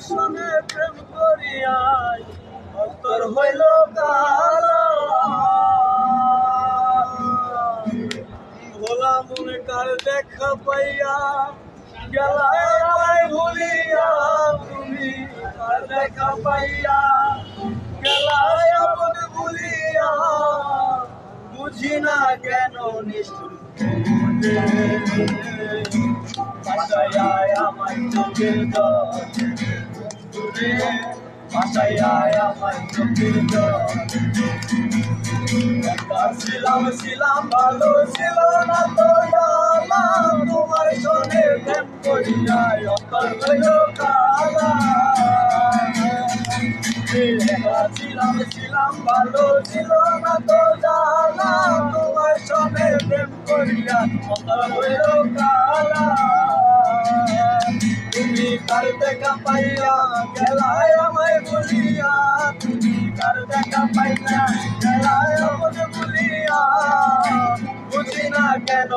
সনে প্রেম করিয়াই অন্তর হইল কালা। ভোলা মনে কার দেখা পাইয়া গেলায় আমায় ভুলিয়া, তুমি কার দেখা পাইয়া গেলায় আমায় ভুলিয়া, বুঝি না কেন নিষ্ঠুর ভাষায় আমায় চোখের জল, ভাষায় আমায় চোখের জল। ছিলাম ভালো ছিল না তো জানলাম, তোমার সঙ্গে প্রেম করিয়া অন্তর হইল কালা। ছিলাম ভালো ছিল না তো জানলাম, তোমার সঙ্গে প্রেম করিয়া অন্তর হইল কালা। তুমি কার দেখা পাইয়া গেলায় আমায় ভুলিয়া, তুমি কার দেখা পাইয়া গেলায় আমায় ভুলিয়া, বুঝি না কেন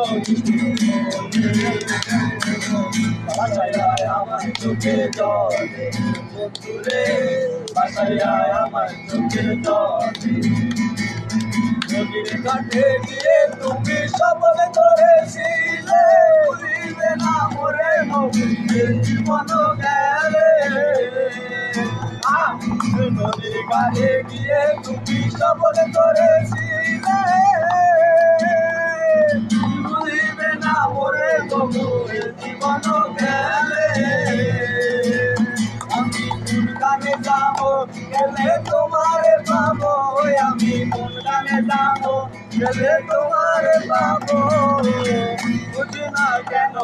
ভাষায় আমার চোখে জলে বন্ধুরে, ভাষায় আমার চোখে জলে। নদীর ঘাটে গিয়ে তুমি শপথ করেছিলে, ভুলিবে না মোরে নবীর জীবন গেলে। নদীর ঘাটে গিয়ে তুমি শপথ করেছিলে, ভুলিবে না মোরে নবীর জীবন গেলে। আমি কোন গানে যাবো গেলে তোমারে পাবো, আমি কোন গানে যাবো গেলে তোমারে পাবো, বুঝি না কেন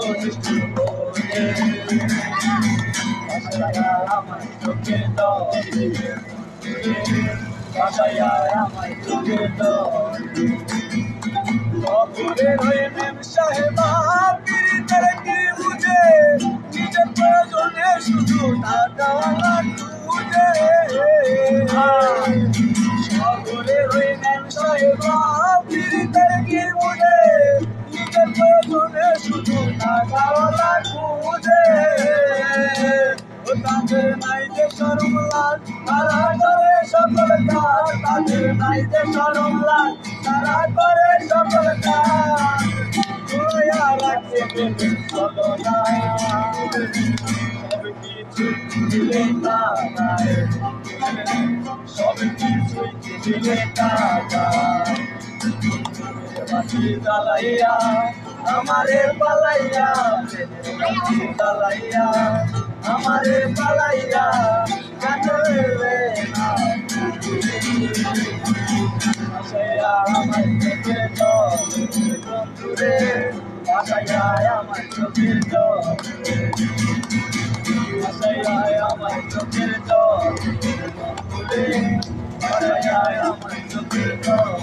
ভাষায় আমার চোখে জল, ভাষায় আমার চোখে জল। অপুরে হয়ে মেম সাহেবা পীড়িতের কি বুঝে, নিজের প্রয়োজনে শুধু টাকাওয়ালা খুঁজে। অপুরে হয়ে মেম সাহেবা পীড়িতের কি বুঝে, নিজের প্রয়োজনে শুধু টাকাওয়ালা খুঁজে। তাদের নাই যে শরম লাজ, তারা করে সকল কাজ, তাদের নাই যে শরম লাজ, তারা করে সকল কাজ। দয়া রাখে প্রেমের ছলনা, সব কিছু দিলে টাকা, সব কিছুই দিলে টাকা। বাতি জ্বালাইয়া আমারে পালাইয়া, বাতি জ্বালাইয়া আমারে পালাইয়া কেন এলে না। ভাষায় আমার চোখের জল বন্ধুরে, ভাষায় আমার চোখের জল, ভাষায় আমার চোখের জল বন্ধুরে, ভাষায় আমার চোখের জল।